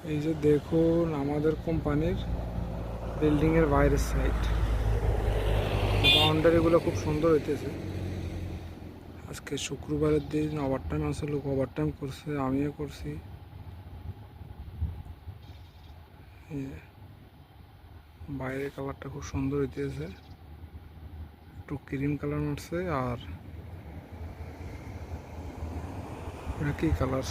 এই যে দেখুন আমাদের কোম্পানির বিল্ডিংয়ের বাইরের সাইড, বাউন্ডারিগুলো খুব সুন্দর হইতেছে। আজকে শুক্রবারের দিন ওভারটাইম আছে, লোক ওভারটাইম করছে, আমিও করছি। বাইরের কালারটা খুব সুন্দর হইতেছে, একটু ক্রিম কালার মারছে। আর এটা কি কালার?